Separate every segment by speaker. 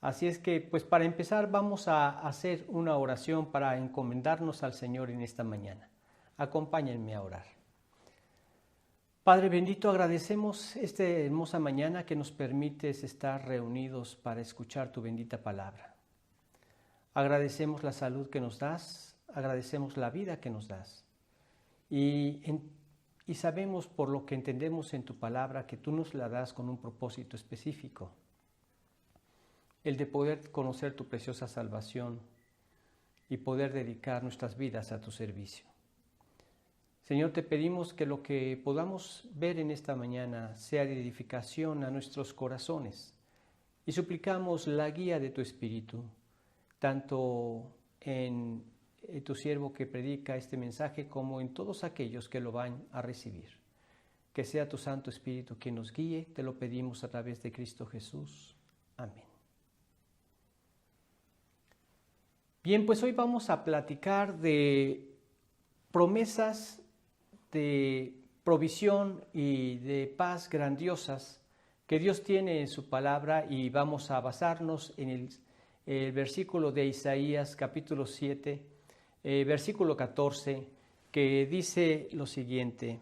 Speaker 1: Así es que, pues para empezar, vamos a hacer una oración para encomendarnos al Señor en esta mañana. Acompáñenme a orar. Padre bendito, agradecemos esta hermosa mañana que nos permites estar reunidos para escuchar tu bendita palabra. Agradecemos la salud que nos das, agradecemos la vida que nos das. Y sabemos por lo que entendemos en tu palabra que tú nos la das con un propósito específico. El de poder conocer tu preciosa salvación y poder dedicar nuestras vidas a tu servicio. Señor, te pedimos que lo que podamos ver en esta mañana sea de edificación a nuestros corazones y suplicamos la guía de tu Espíritu, tanto en tu siervo que predica este mensaje como en todos aquellos que lo van a recibir. Que sea tu Santo Espíritu quien nos guíe, te lo pedimos a través de Cristo Jesús. Amén. Bien, pues hoy vamos a platicar de promesas de provisión y de paz grandiosas que Dios tiene en su palabra, y vamos a basarnos en el versículo de Isaías capítulo 7, versículo 14, que dice lo siguiente: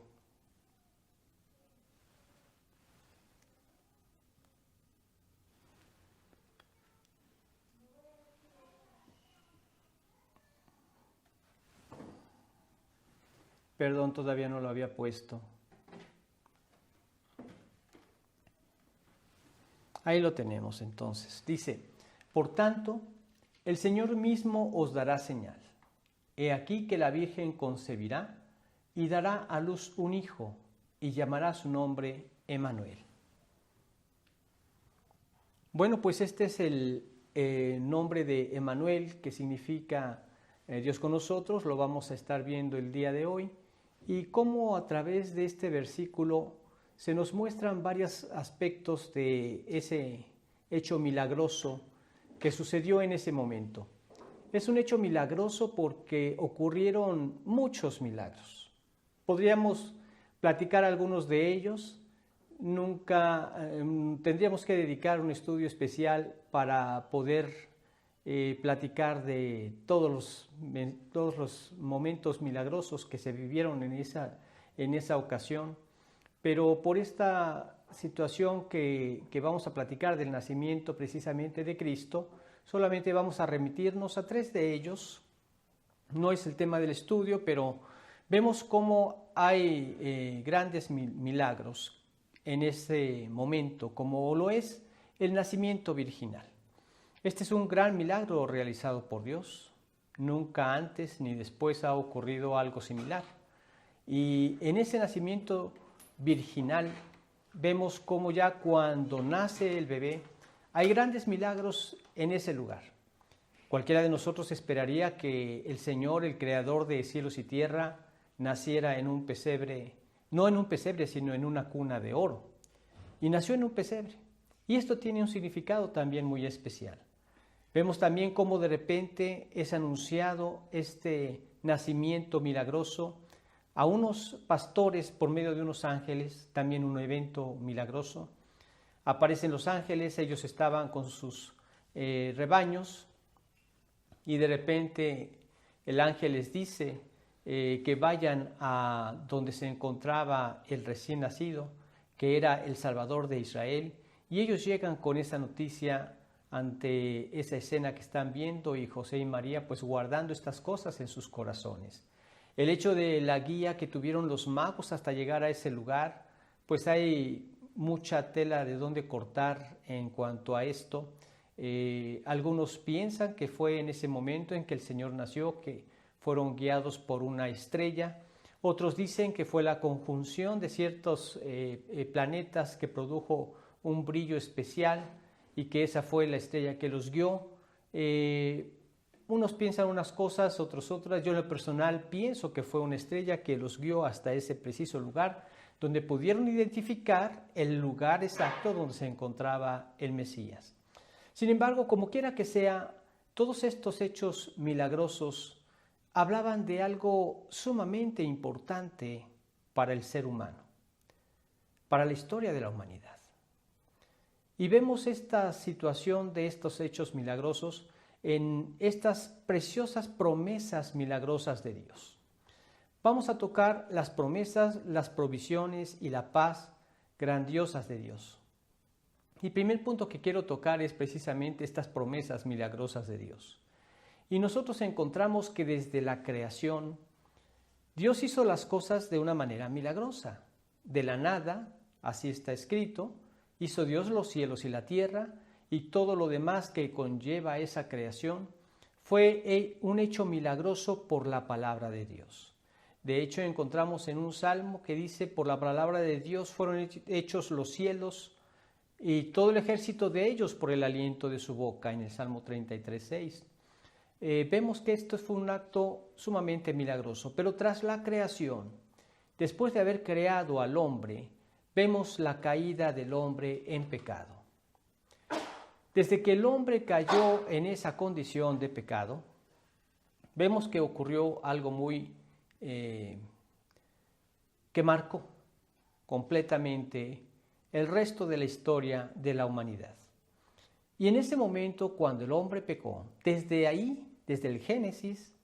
Speaker 1: Perdón, todavía no lo había puesto. Ahí lo tenemos entonces. Dice: por tanto, el Señor mismo os dará señal. He aquí que la Virgen concebirá y dará a luz un hijo, y llamará su nombre Emmanuel. Bueno, pues este es el nombre de Emmanuel, que significa Dios con nosotros. Lo vamos a estar viendo el día de hoy, y cómo a través de este versículo se nos muestran varios aspectos de ese hecho milagroso que sucedió en ese momento. Es un hecho milagroso porque ocurrieron muchos milagros. Podríamos platicar algunos de ellos. Nunca tendríamos que dedicar un estudio especial para poder platicar de todos los momentos milagrosos que se vivieron en esa ocasión. Pero por esta situación que vamos a platicar del nacimiento precisamente de Cristo, solamente vamos a remitirnos a 3 de ellos. No es el tema del estudio, pero vemos cómo hay grandes milagros en ese momento, como lo es el nacimiento virginal. Este es un gran milagro realizado por Dios. Nunca antes ni después ha ocurrido algo similar. Y en ese nacimiento virginal vemos cómo ya cuando nace el bebé hay grandes milagros en ese lugar. Cualquiera de nosotros esperaría que el Señor, el creador de cielos y tierra, naciera en un pesebre, no en un pesebre, sino en una cuna de oro. Y nació en un pesebre. Y esto tiene un significado también muy especial. Vemos también cómo de repente es anunciado este nacimiento milagroso a unos pastores por medio de unos ángeles, también un evento milagroso. Aparecen los ángeles, ellos estaban con sus rebaños, y de repente el ángel les dice que vayan a donde se encontraba el recién nacido, que era el Salvador de Israel, y ellos llegan con esa noticia ante esa escena que están viendo, y José y María pues guardando estas cosas en sus corazones. El hecho de la guía que tuvieron los magos hasta llegar a ese lugar, pues hay mucha tela de dónde cortar en cuanto a esto. Algunos piensan que fue en ese momento en que el Señor nació, que fueron guiados por una estrella. Otros dicen que fue la conjunción de ciertos planetas que produjo un brillo especial, y que esa fue la estrella que los guió. Unos piensan unas cosas, otros otras. Yo en lo personal pienso que fue una estrella que los guió hasta ese preciso lugar, donde pudieron identificar el lugar exacto donde se encontraba el Mesías. Sin embargo, como quiera que sea, todos estos hechos milagrosos hablaban de algo sumamente importante para el ser humano, para la historia de la humanidad. Y vemos esta situación de estos hechos milagrosos en estas preciosas promesas milagrosas de Dios. Vamos a tocar las promesas, las provisiones y la paz grandiosas de Dios. Y el primer punto que quiero tocar es precisamente estas promesas milagrosas de Dios. Y nosotros encontramos que desde la creación, Dios hizo las cosas de una manera milagrosa. De la nada, así está escrito, hizo Dios los cielos y la tierra y todo lo demás que conlleva esa creación. Fue un hecho milagroso por la palabra de Dios. De hecho, encontramos en un salmo que dice, por la palabra de Dios fueron hechos los cielos y todo el ejército de ellos por el aliento de su boca, en el Salmo 33:6. Vemos que esto fue un acto sumamente milagroso, pero tras la creación, después de haber creado al hombre, vemos la caída del hombre en pecado. Desde que el hombre cayó en esa condición de pecado, vemos que ocurrió algo muy que marcó completamente el resto de la historia de la humanidad. Y en ese momento, cuando el hombre pecó, desde ahí, desde el Génesis,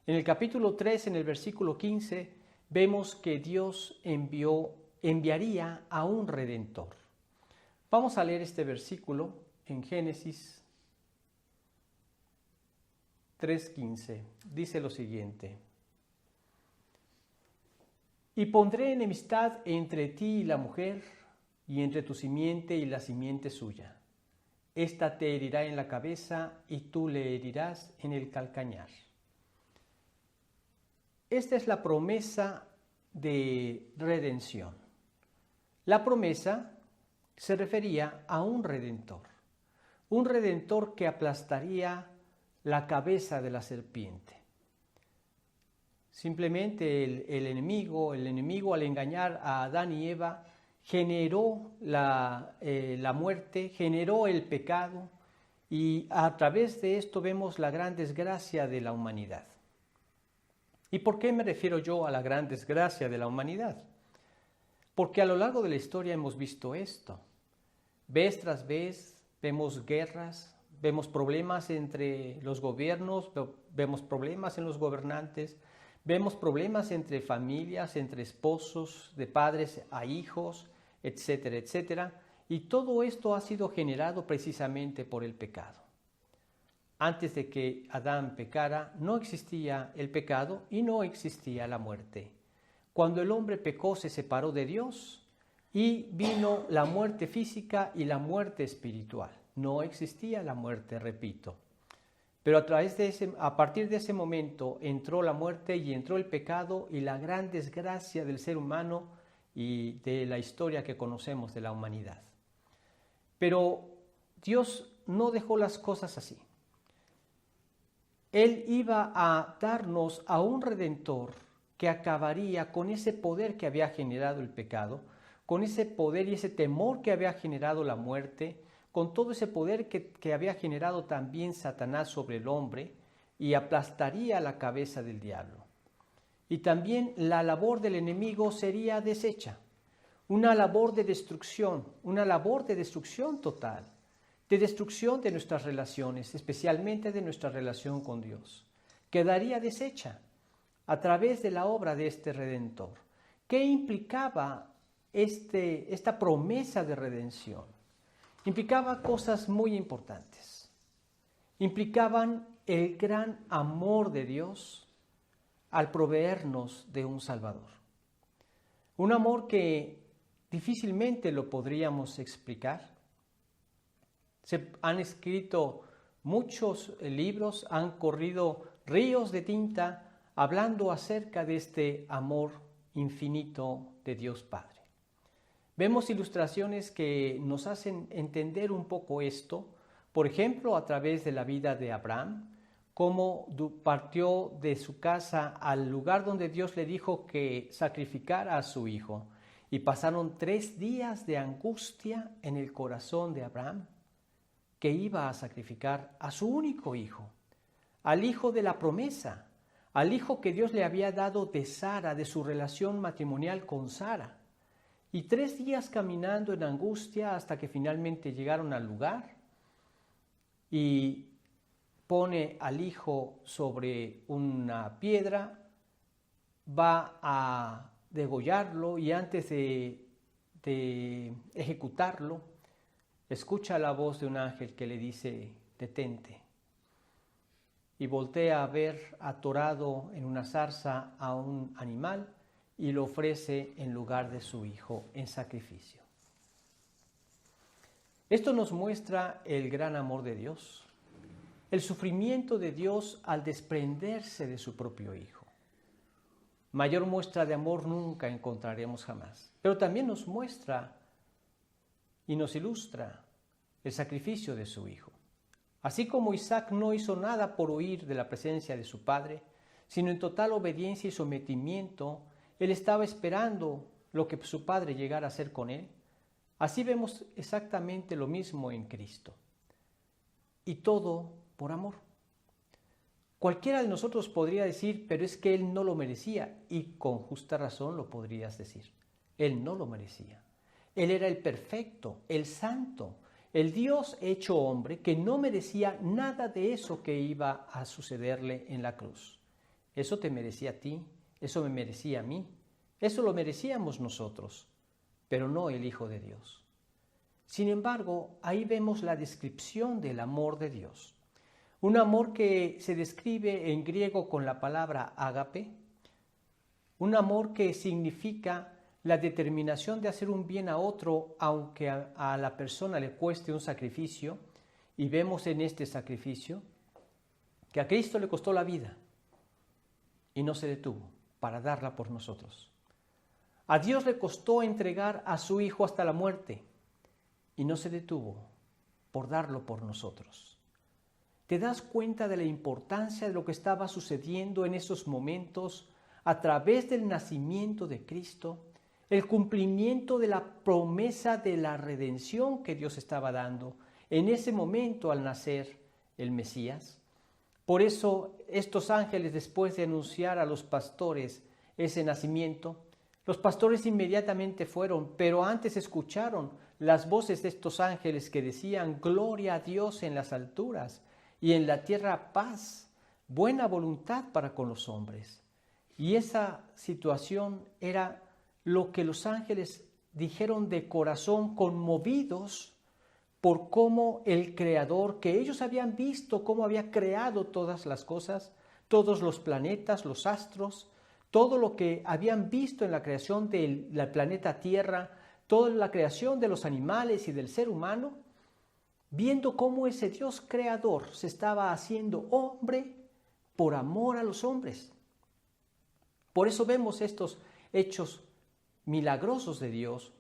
Speaker 1: en el capítulo 3, en el versículo 15, vemos que Dios enviaría a un Redentor. Vamos a leer este versículo en Génesis 3:15. Dice lo siguiente: y pondré enemistad entre ti y la mujer, y entre tu simiente y la simiente suya. Esta te herirá en la cabeza, y tú le herirás en el calcañar. Esta es la promesa de redención. La promesa se refería a un redentor que aplastaría la cabeza de la serpiente. Simplemente el enemigo al engañar a Adán y Eva generó la muerte, generó el pecado, y a través de esto vemos la gran desgracia de la humanidad. ¿Y por qué me refiero yo a la gran desgracia de la humanidad? Porque a lo largo de la historia hemos visto esto. Vez tras vez vemos guerras, vemos problemas entre los gobiernos, vemos problemas en los gobernantes, vemos problemas entre familias, entre esposos, de padres a hijos, etcétera, etcétera. Y todo esto ha sido generado precisamente por el pecado. Antes de que Adán pecara, no existía el pecado y no existía la muerte. Cuando el hombre pecó, se separó de Dios y vino la muerte física y la muerte espiritual. No existía la muerte, repito. Pero a partir de ese momento entró la muerte y entró el pecado y la gran desgracia del ser humano y de la historia que conocemos de la humanidad. Pero Dios no dejó las cosas así. Él iba a darnos a un Redentor que acabaría con ese poder que había generado el pecado, con ese poder y ese temor que había generado la muerte, con todo ese poder que había generado también Satanás sobre el hombre, y aplastaría la cabeza del diablo. Y también la labor del enemigo sería deshecha, una labor de destrucción total, de destrucción de nuestras relaciones, especialmente de nuestra relación con Dios. Quedaría deshecha a través de la obra de este Redentor. ¿Qué implicaba esta promesa de redención? Implicaba cosas muy importantes. Implicaban el gran amor de Dios al proveernos de un Salvador. Un amor que difícilmente lo podríamos explicar. Se han escrito muchos libros, han corrido ríos de tinta hablando acerca de este amor infinito de Dios Padre. Vemos ilustraciones que nos hacen entender un poco esto, por ejemplo, a través de la vida de Abraham, cómo partió de su casa al lugar donde Dios le dijo que sacrificara a su hijo, y pasaron 3 días de angustia en el corazón de Abraham, que iba a sacrificar a su único hijo, al hijo de la promesa, al hijo que Dios le había dado de Sara, de su relación matrimonial con Sara. y 3 días caminando en angustia hasta que finalmente llegaron al lugar y pone al hijo sobre una piedra, va a degollarlo y antes de ejecutarlo, escucha la voz de un ángel que le dice: detente. Y voltea a ver atorado en una zarza a un animal y lo ofrece en lugar de su hijo en sacrificio. Esto nos muestra el gran amor de Dios, el sufrimiento de Dios al desprenderse de su propio hijo. Mayor muestra de amor nunca encontraremos jamás, pero también nos muestra y nos ilustra el sacrificio de su hijo. Así como Isaac no hizo nada por huir de la presencia de su padre, sino en total obediencia y sometimiento, él estaba esperando lo que su padre llegara a hacer con él. Así vemos exactamente lo mismo en Cristo. Y todo por amor. Cualquiera de nosotros podría decir, pero es que él no lo merecía, y con justa razón lo podrías decir. Él no lo merecía. Él era el perfecto, el santo, el Dios hecho hombre que no merecía nada de eso que iba a sucederle en la cruz. Eso te merecía a ti, eso me merecía a mí, eso lo merecíamos nosotros, pero no el Hijo de Dios. Sin embargo, ahí vemos la descripción del amor de Dios. Un amor que se describe en griego con la palabra ágape, un amor que significa la determinación de hacer un bien a otro aunque a la persona le cueste un sacrificio, y vemos en este sacrificio que a Cristo le costó la vida y no se detuvo para darla por nosotros. A Dios le costó entregar a su Hijo hasta la muerte y no se detuvo por darlo por nosotros. ¿Te das cuenta de la importancia de lo que estaba sucediendo en esos momentos a través del nacimiento de Cristo? El cumplimiento de la promesa de la redención que Dios estaba dando en ese momento al nacer el Mesías. Por eso estos ángeles, después de anunciar a los pastores ese nacimiento, los pastores inmediatamente fueron, pero antes escucharon las voces de estos ángeles que decían: gloria a Dios en las alturas y en la tierra paz, buena voluntad para con los hombres. Y esa situación era lo que los ángeles dijeron de corazón, conmovidos por cómo el Creador, que ellos habían visto cómo había creado todas las cosas, todos los planetas, los astros, todo lo que habían visto en la creación del planeta Tierra, toda la creación de los animales y del ser humano, viendo cómo ese Dios creador se estaba haciendo hombre por amor a los hombres. Por eso vemos estos hechos milagrosos de Dios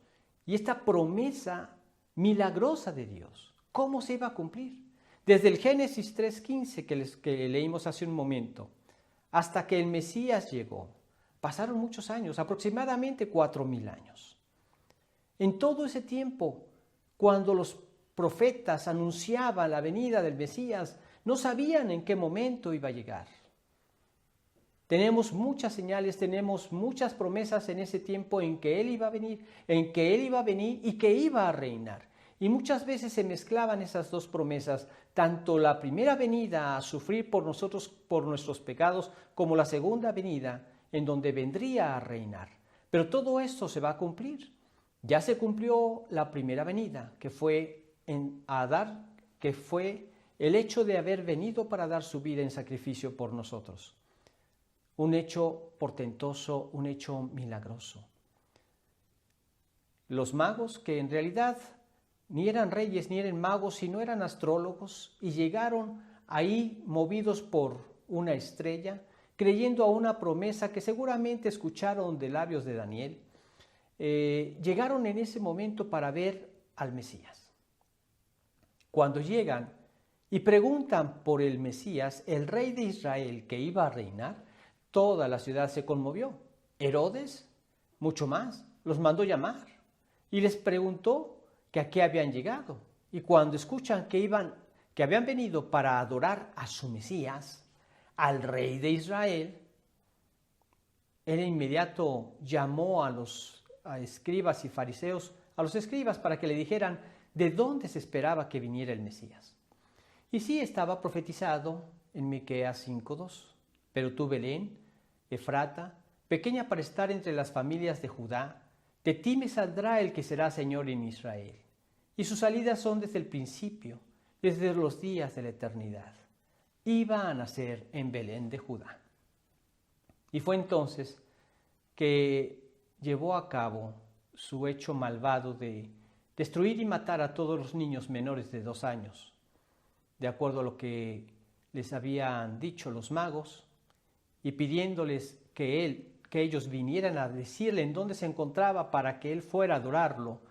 Speaker 1: y esta promesa milagrosa de Dios. ¿Cómo se iba a cumplir? Desde el Génesis 3:15 que leímos hace un momento, hasta que el Mesías llegó, pasaron muchos años, aproximadamente 4,000 años. En todo ese tiempo, cuando los profetas anunciaban la venida del Mesías, no sabían en qué momento iba a llegar. Tenemos muchas señales, tenemos muchas promesas en ese tiempo en que Él iba a venir, y que iba a reinar. Y muchas veces se mezclaban esas dos promesas, tanto la primera venida a sufrir por nosotros, por nuestros pecados, como la segunda venida en donde vendría a reinar. Pero todo esto se va a cumplir. Ya se cumplió la primera venida, que fue el hecho de haber venido para dar su vida en sacrificio por nosotros. Un hecho portentoso, un hecho milagroso. Los magos, que en realidad ni eran reyes ni eran magos, sino eran astrólogos, y llegaron ahí movidos por una estrella, creyendo a una promesa que seguramente escucharon de labios de Daniel, llegaron en ese momento para ver al Mesías. Cuando llegan y preguntan por el Mesías, el rey de Israel que iba a reinar, toda la ciudad se conmovió. Herodes, mucho más, los mandó llamar y les preguntó que a qué habían llegado. Y cuando escuchan que habían venido para adorar a su Mesías, al rey de Israel, él de inmediato llamó a a escribas y fariseos, a los escribas, para que le dijeran de dónde se esperaba que viniera el Mesías. Y sí estaba profetizado en Miqueas 5:2. Pero tú, Belén, Efrata, pequeña para estar entre las familias de Judá, de ti me saldrá el que será Señor en Israel. Y sus salidas son desde el principio, desde los días de la eternidad. Iba a nacer en Belén de Judá. Y fue entonces que llevó a cabo su hecho malvado de destruir y matar a todos los niños menores de 2 años, de acuerdo a lo que les habían dicho los magos, y pidiéndoles que ellos vinieran a decirle en dónde se encontraba para que él fuera a adorarlo.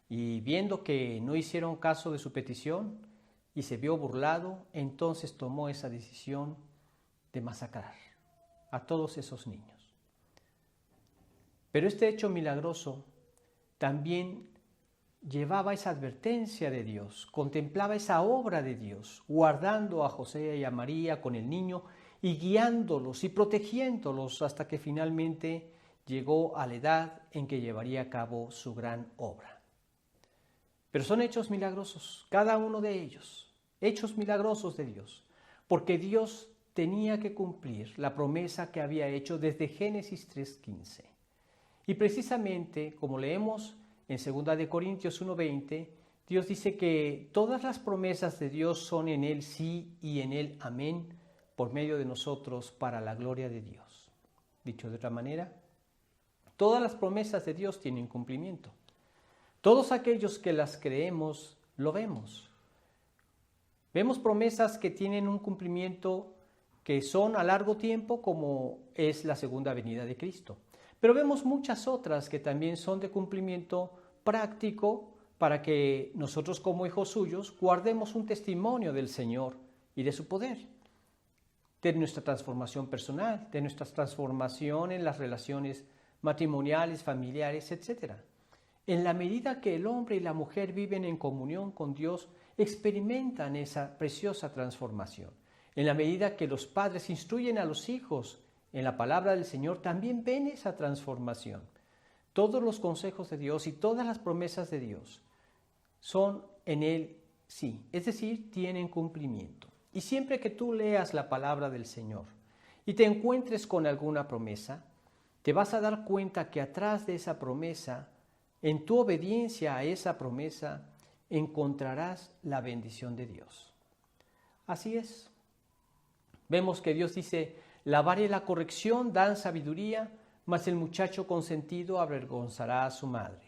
Speaker 1: Y viendo que no hicieron caso de su petición y se vio burlado, entonces tomó esa decisión de masacrar a todos esos niños. Pero este hecho milagroso también llevaba esa advertencia de Dios, contemplaba esa obra de Dios, guardando a José y a María con el niño y guiándolos y protegiéndolos hasta que finalmente llegó a la edad en que llevaría a cabo su gran obra. Pero son hechos milagrosos, cada uno de ellos, hechos milagrosos de Dios, porque Dios tenía que cumplir la promesa que había hecho desde Génesis 3:15. Y precisamente, como leemos en 2 de Corintios 1:20, Dios dice que todas las promesas de Dios son en Él sí y en Él amén, por medio de nosotros para la gloria de Dios. Dicho de otra manera, todas las promesas de Dios tienen cumplimiento. Todos aquellos que las creemos, lo vemos. Vemos promesas que tienen un cumplimiento que son a largo tiempo, como es la segunda venida de Cristo. Pero vemos muchas otras que también son de cumplimiento práctico para que nosotros como hijos suyos guardemos un testimonio del Señor y de su poder, de nuestra transformación personal, de nuestra transformación en las relaciones matrimoniales, familiares, etc. En la medida que el hombre y la mujer viven en comunión con Dios, experimentan esa preciosa transformación. En la medida que los padres instruyen a los hijos en la palabra del Señor, también ven esa transformación. Todos los consejos de Dios y todas las promesas de Dios son en Él sí, es decir, tienen cumplimiento. Y siempre que tú leas la palabra del Señor y te encuentres con alguna promesa, te vas a dar cuenta que atrás de esa promesa, en tu obediencia a esa promesa, encontrarás la bendición de Dios. Así es. Vemos que Dios dice: la vara y la corrección dan sabiduría, mas el muchacho consentido avergonzará a su madre.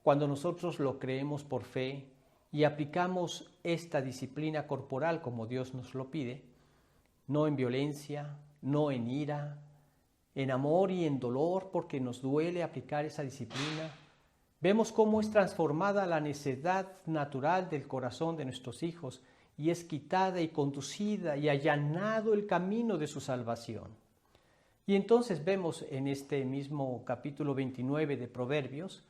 Speaker 1: Cuando nosotros lo creemos por fe y aplicamos esta disciplina corporal como Dios nos lo pide, no en violencia, no en ira, en amor y en dolor, porque nos duele aplicar esa disciplina, vemos cómo es transformada la necedad natural del corazón de nuestros hijos y es quitada y conducida y allanado el camino de su salvación. Y entonces vemos en este mismo capítulo 29 de Proverbios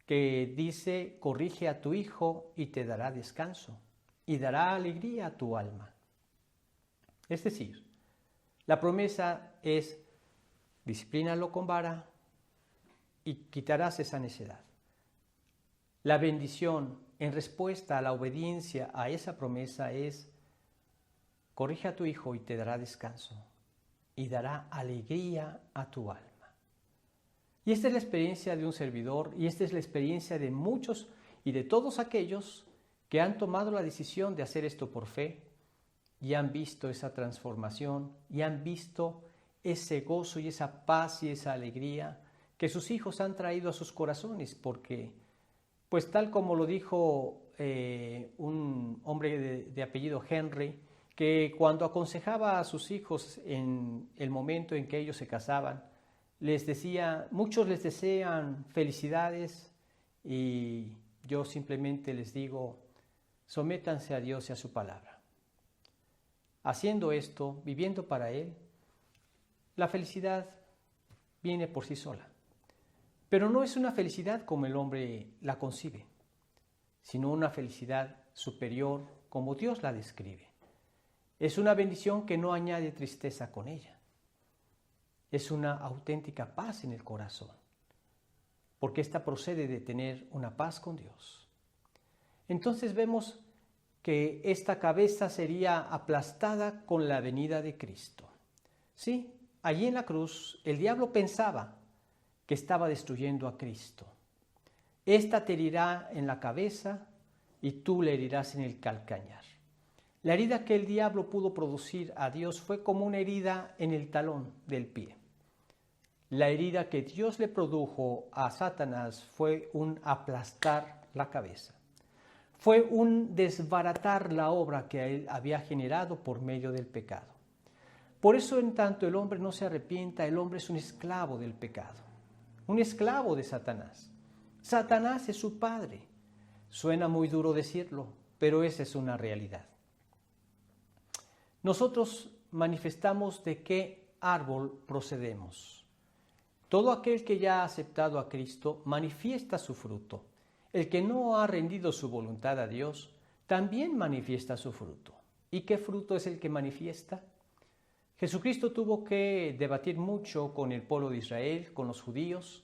Speaker 1: que dice: corrige a tu hijo y te dará descanso y dará alegría a tu alma. Es decir, la promesa es: disciplínalo con vara y quitarás esa necedad. La bendición en respuesta a la obediencia a esa promesa es: corrige a tu hijo y te dará descanso y dará alegría a tu alma. Y esta es la experiencia de un servidor, y esta es la experiencia de muchos y de todos aquellos que han tomado la decisión de hacer esto por fe y han visto esa transformación y han visto ese gozo y esa paz y esa alegría que sus hijos han traído a sus corazones, porque pues tal como lo dijo un hombre de apellido Henry, que cuando aconsejaba a sus hijos en el momento en que ellos se casaban, les decía: muchos les desean felicidades y yo simplemente les digo: sométanse a Dios y a su palabra. Haciendo esto, viviendo para Él, la felicidad viene por sí sola. Pero no es una felicidad como el hombre la concibe, sino una felicidad superior como Dios la describe. Es una bendición que no añade tristeza con ella. Es una auténtica paz en el corazón, porque ésta procede de tener una paz con Dios. Entonces vemos que esta cabeza sería aplastada con la venida de Cristo. Sí, allí en la cruz el diablo pensaba que estaba destruyendo a Cristo. Esta te herirá en la cabeza y tú le herirás en el calcañar. La herida que el diablo pudo producir a Dios fue como una herida en el talón del pie. La herida que Dios le produjo a Satanás fue un aplastar la cabeza. Fue un desbaratar la obra que él había generado por medio del pecado. Por eso, en tanto el hombre no se arrepienta, el hombre es un esclavo del pecado, un esclavo de Satanás. Satanás es su padre. Suena muy duro decirlo, pero esa es una realidad. Nosotros manifestamos de qué árbol procedemos. Todo aquel que ya ha aceptado a Cristo manifiesta su fruto. El que no ha rendido su voluntad a Dios también manifiesta su fruto. ¿Y qué fruto es el que manifiesta? Jesucristo tuvo que debatir mucho con el pueblo de Israel, con los judíos,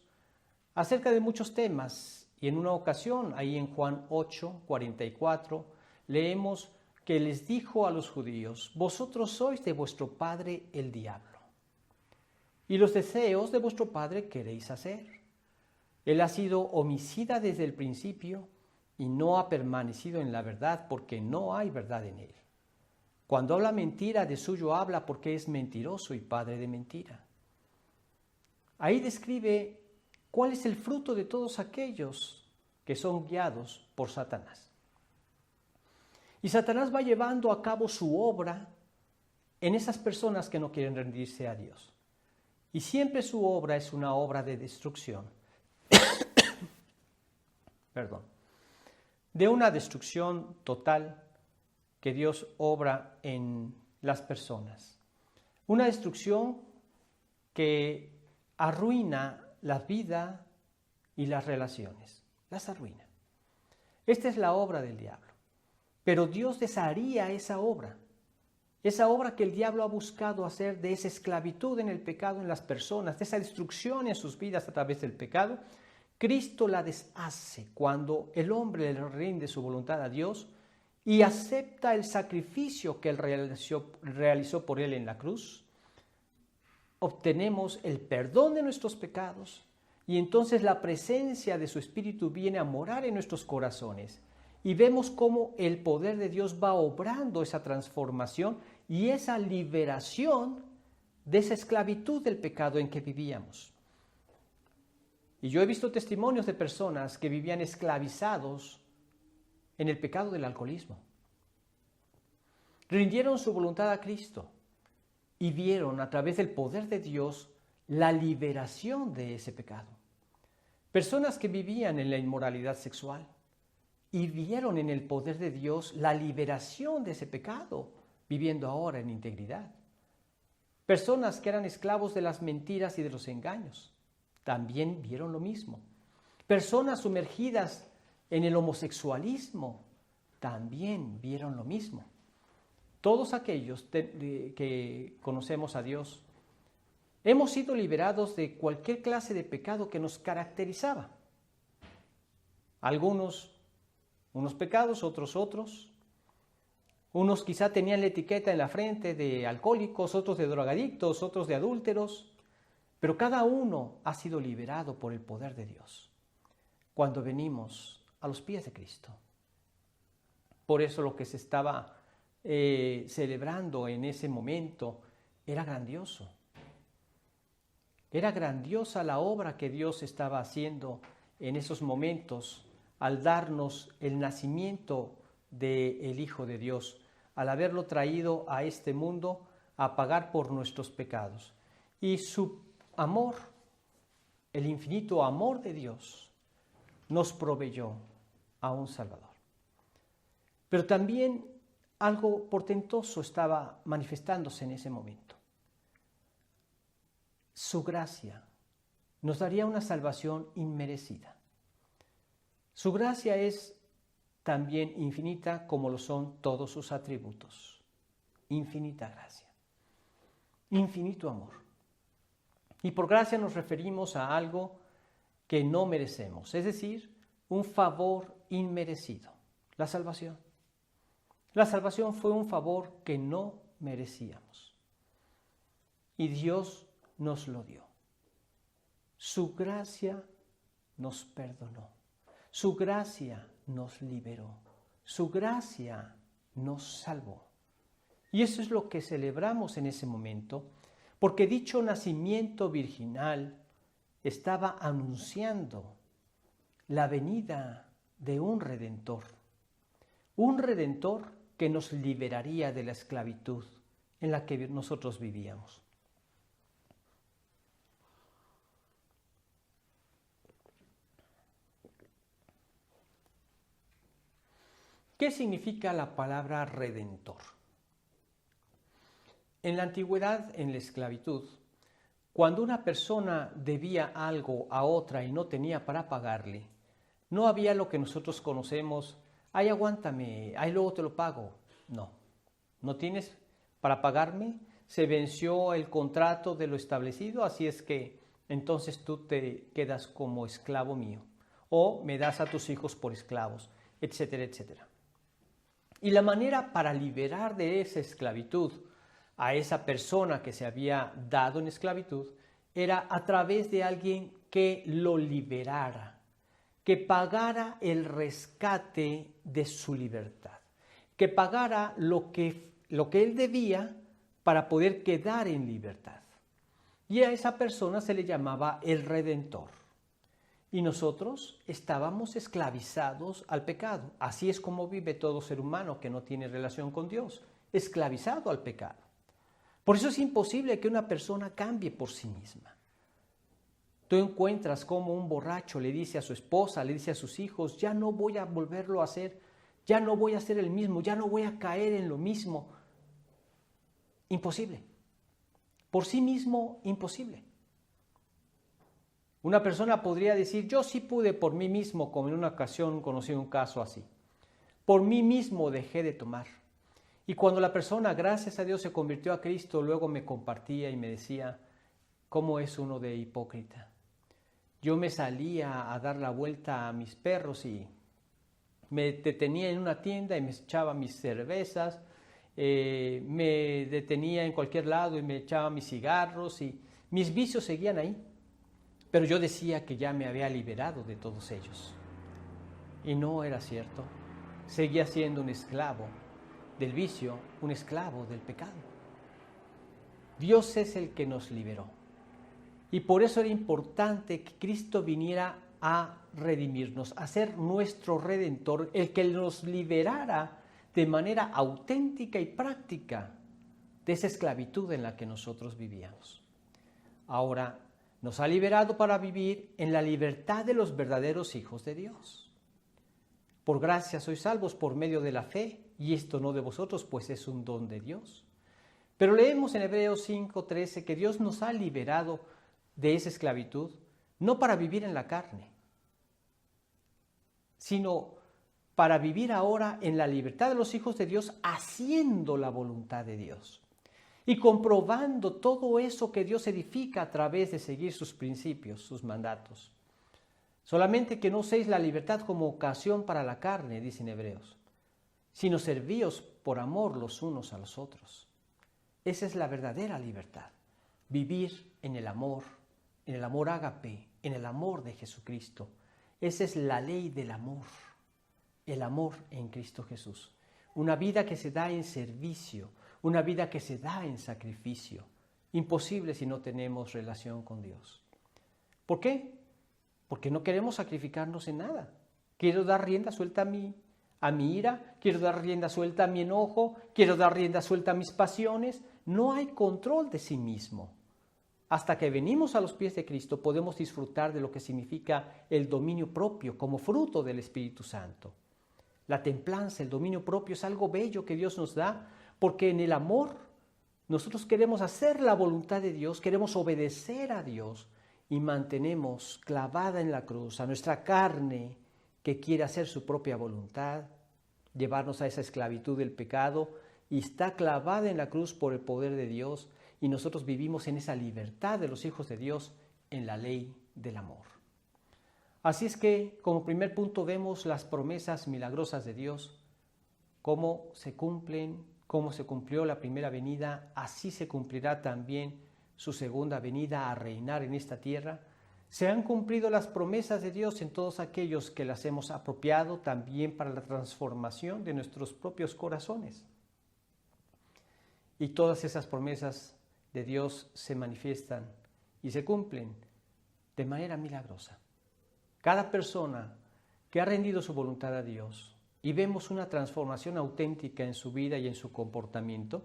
Speaker 1: acerca de muchos temas. Y en una ocasión, ahí en Juan 8, 44, leemos que les dijo a los judíos: vosotros sois de vuestro padre el diablo, y los deseos de vuestro padre queréis hacer. Él ha sido homicida desde el principio y no ha permanecido en la verdad porque no hay verdad en él. Cuando habla mentira, de suyo habla porque es mentiroso y padre de mentira. Ahí describe cuál es el fruto de todos aquellos que son guiados por Satanás. Y Satanás va llevando a cabo su obra en esas personas que no quieren rendirse a Dios. Y siempre su obra es una obra de destrucción. De una destrucción total que Dios obra en las personas. Una destrucción que arruina la vida y las relaciones. Las arruina. Esta es la obra del diablo. Pero Dios desharía esa obra que el diablo ha buscado hacer, de esa esclavitud en el pecado en las personas, de esa destrucción en sus vidas a través del pecado. Cristo la deshace cuando el hombre le rinde su voluntad a Dios y acepta el sacrificio que él realizó por él en la cruz. Obtenemos el perdón de nuestros pecados y entonces la presencia de su Espíritu viene a morar en nuestros corazones. Y vemos cómo el poder de Dios va obrando esa transformación y esa liberación de esa esclavitud del pecado en que vivíamos. Y yo he visto testimonios de personas que vivían esclavizados en el pecado del alcoholismo. Rindieron su voluntad a Cristo y vieron a través del poder de Dios la liberación de ese pecado. Personas que vivían en la inmoralidad sexual y vieron en el poder de Dios la liberación de ese pecado, viviendo ahora en integridad. Personas que eran esclavos de las mentiras y de los engaños, también vieron lo mismo. Personas sumergidas en el homosexualismo, también vieron lo mismo. Todos aquellos que conocemos a Dios, hemos sido liberados de cualquier clase de pecado que nos caracterizaba. Algunos unos pecados, otros. Unos quizá tenían la etiqueta en la frente de alcohólicos, otros de drogadictos, otros de adúlteros, pero cada uno ha sido liberado por el poder de Dios cuando venimos a los pies de Cristo. Por eso lo que se estaba celebrando en ese momento era grandioso. Era grandiosa la obra que Dios estaba haciendo en esos momentos al darnos el nacimiento del Hijo de Dios, al haberlo traído a este mundo a pagar por nuestros pecados. Y su amor, el infinito amor de Dios, nos proveyó a un Salvador. Pero también algo portentoso estaba manifestándose en ese momento. Su gracia nos daría una salvación inmerecida. Su gracia es también infinita como lo son todos sus atributos. Infinita gracia. Infinito amor. Y por gracia nos referimos a algo que no merecemos, es decir, un favor inmerecido, la salvación. La salvación fue un favor que no merecíamos y Dios nos lo dio. Su gracia nos perdonó, su gracia nos liberó, su gracia nos salvó. Y eso es lo que celebramos en ese momento, porque dicho nacimiento virginal estaba anunciando la venida de un Redentor que nos liberaría de la esclavitud en la que nosotros vivíamos. ¿Qué significa la palabra redentor? En la antigüedad, en la esclavitud, cuando una persona debía algo a otra y no tenía para pagarle, no había lo que nosotros conocemos, ay, aguántame, ay, luego te lo pago. No tienes para pagarme, se venció el contrato de lo establecido, así es que entonces tú te quedas como esclavo mío, o me das a tus hijos por esclavos, etcétera, etcétera. Y la manera para liberar de esa esclavitud a esa persona que se había dado en esclavitud era a través de alguien que lo liberara, que pagara el rescate de su libertad, que pagara lo que él debía para poder quedar en libertad. Y a esa persona se le llamaba el Redentor. Y nosotros estábamos esclavizados al pecado. Así es como vive todo ser humano que no tiene relación con Dios, esclavizado al pecado. Por eso es imposible que una persona cambie por sí misma. Tú encuentras como un borracho le dice a su esposa, le dice a sus hijos, ya no voy a volverlo a hacer, ya no voy a ser el mismo, ya no voy a caer en lo mismo. Imposible. Por sí mismo, imposible. Una persona podría decir, yo sí pude por mí mismo, como en una ocasión conocí un caso así. Por mí mismo dejé de tomar. Y cuando la persona, gracias a Dios, se convirtió a Cristo, luego me compartía y me decía, ¿cómo es uno de hipócrita? Yo me salía a dar la vuelta a mis perros y me detenía en una tienda y me echaba mis cervezas, me detenía en cualquier lado y me echaba mis cigarros y mis vicios seguían ahí. Pero yo decía que ya me había liberado de todos ellos. Y no era cierto. Seguía siendo un esclavo del vicio, un esclavo del pecado. Dios es el que nos liberó. Y por eso era importante que Cristo viniera a redimirnos, a ser nuestro Redentor, el que nos liberara de manera auténtica y práctica de esa esclavitud en la que nosotros vivíamos. Ahora, nos ha liberado para vivir en la libertad de los verdaderos hijos de Dios. Por gracia sois salvos por medio de la fe, y esto no de vosotros, pues es un don de Dios. Pero leemos en Hebreos 5:13 que Dios nos ha liberado de esa esclavitud, no para vivir en la carne, sino para vivir ahora en la libertad de los hijos de Dios, haciendo la voluntad de Dios. Y comprobando todo eso que Dios edifica a través de seguir sus principios, sus mandatos. Solamente que no uséis la libertad como ocasión para la carne, dicen Hebreos, sino servíos por amor los unos a los otros. Esa es la verdadera libertad, vivir en el amor ágape, en el amor de Jesucristo. Esa es la ley del amor, el amor en Cristo Jesús. Una vida que se da en servicio, una vida que se da en sacrificio. Imposible si no tenemos relación con Dios. ¿Por qué? Porque no queremos sacrificarnos en nada. Quiero dar rienda suelta a mi ira, quiero dar rienda suelta a mi enojo, quiero dar rienda suelta a mis pasiones. No hay control de sí mismo. Hasta que venimos a los pies de Cristo podemos disfrutar de lo que significa el dominio propio como fruto del Espíritu Santo. La templanza, el dominio propio es algo bello que Dios nos da, porque en el amor nosotros queremos hacer la voluntad de Dios, queremos obedecer a Dios y mantenemos clavada en la cruz a nuestra carne que quiere hacer su propia voluntad, llevarnos a esa esclavitud del pecado, y está clavada en la cruz por el poder de Dios, y nosotros vivimos en esa libertad de los hijos de Dios en la ley del amor. Así es que, como primer punto, vemos las promesas milagrosas de Dios, cómo se cumplen, cómo se cumplió la primera venida, así se cumplirá también su segunda venida a reinar en esta tierra. Se han cumplido las promesas de Dios en todos aquellos que las hemos apropiado también para la transformación de nuestros propios corazones. Y todas esas promesas de Dios se manifiestan y se cumplen de manera milagrosa. Cada persona que ha rendido su voluntad a Dios y vemos una transformación auténtica en su vida y en su comportamiento,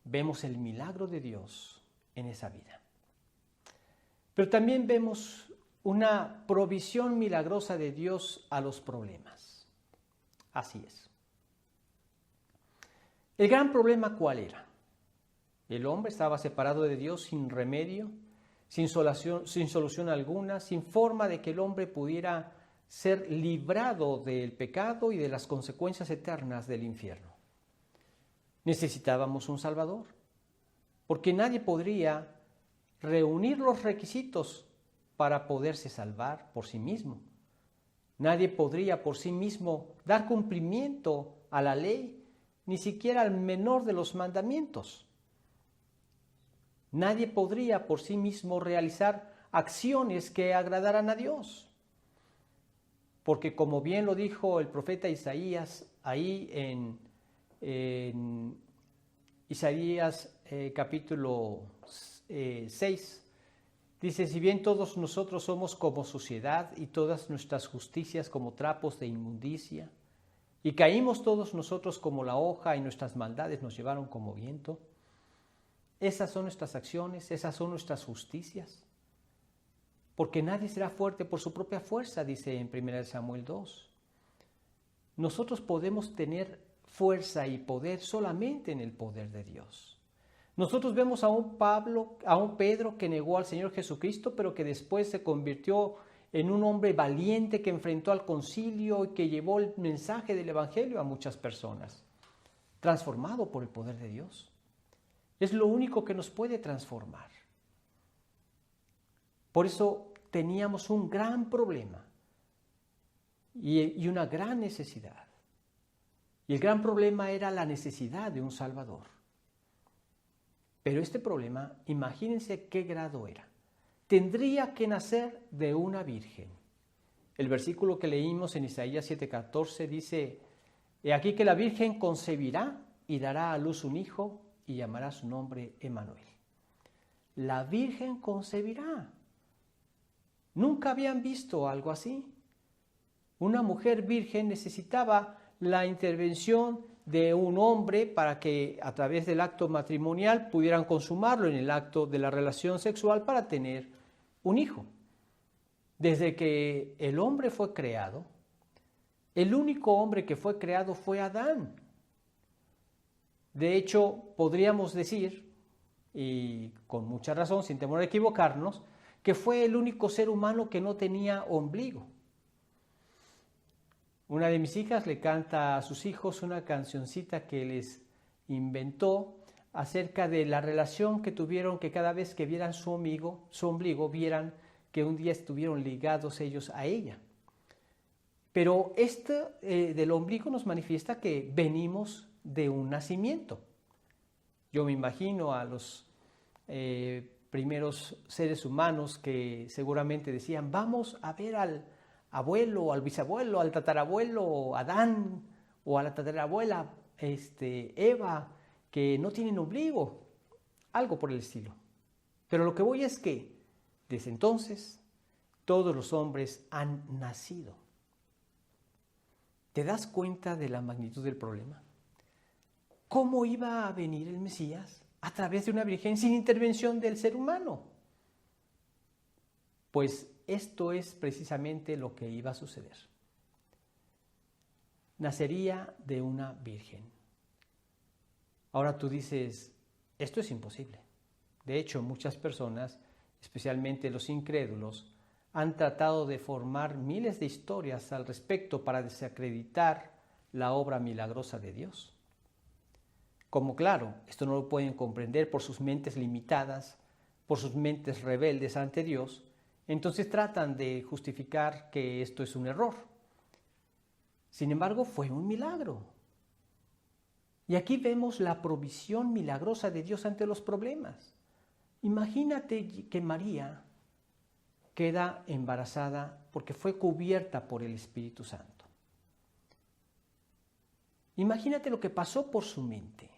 Speaker 1: vemos el milagro de Dios en esa vida. Pero también vemos una provisión milagrosa de Dios a los problemas. Así es. El gran problema, ¿cuál era? El hombre estaba separado de Dios sin remedio, sin solución alguna, sin forma de que el hombre pudiera ser librado del pecado y de las consecuencias eternas del infierno. Necesitábamos un Salvador, porque nadie podría reunir los requisitos para poderse salvar por sí mismo. Nadie podría por sí mismo dar cumplimiento a la ley, ni siquiera al menor de los mandamientos. Nadie podría por sí mismo realizar acciones que agradaran a Dios. Porque como bien lo dijo el profeta Isaías, ahí en Isaías capítulo 6, dice: si bien todos nosotros somos como suciedad y todas nuestras justicias como trapos de inmundicia, y caímos todos nosotros como la hoja y nuestras maldades nos llevaron como viento, esas son nuestras acciones, esas son nuestras justicias. Porque nadie será fuerte por su propia fuerza, dice en 1 Samuel 2. Nosotros podemos tener fuerza y poder solamente en el poder de Dios. Nosotros vemos a un Pedro que negó al Señor Jesucristo, pero que después se convirtió en un hombre valiente que enfrentó al concilio y que llevó el mensaje del Evangelio a muchas personas, transformado por el poder de Dios. Es lo único que nos puede transformar. Por eso teníamos un gran problema y una gran necesidad. Y el gran problema era la necesidad de un Salvador. Pero este problema, imagínense qué grado era. Tendría que nacer de una virgen. El versículo que leímos en Isaías 7:14 dice: he aquí que la virgen concebirá y dará a luz un hijo y llamará su nombre Emmanuel. La virgen concebirá. Nunca habían visto algo así. Una mujer virgen necesitaba la intervención de un hombre para que a través del acto matrimonial pudieran consumarlo en el acto de la relación sexual para tener un hijo. Desde que el hombre fue creado, el único hombre que fue creado fue Adán. De hecho, podríamos decir, y con mucha razón, sin temor a equivocarnos, que fue el único ser humano que no tenía ombligo. Una de mis hijas le canta a sus hijos una cancioncita que les inventó acerca de la relación que tuvieron, que cada vez que vieran su ombligo, vieran que un día estuvieron ligados ellos a ella. Pero del ombligo nos manifiesta que venimos de un nacimiento. Yo me imagino a los primeros seres humanos que seguramente decían: vamos a ver al abuelo, al bisabuelo, al tatarabuelo Adán, o a la tatarabuela Eva, que no tienen ombligo, algo por el estilo. Pero lo que voy es que desde entonces todos los hombres han nacido. ¿Te das cuenta de la magnitud del problema? ¿Cómo iba a venir el Mesías? A través de una virgen, sin intervención del ser humano. Pues esto es precisamente lo que iba a suceder. Nacería de una virgen. Ahora tú dices: esto es imposible. De hecho, muchas personas, especialmente los incrédulos, han tratado de formar miles de historias al respecto para desacreditar la obra milagrosa de Dios. Como claro, esto no lo pueden comprender por sus mentes limitadas, por sus mentes rebeldes ante Dios, Entonces tratan de justificar que esto es un error. Sin embargo, fue un milagro. Y aquí vemos la provisión milagrosa de Dios ante los problemas. Imagínate que María queda embarazada porque fue cubierta por el Espíritu Santo. Imagínate lo que pasó por su mente.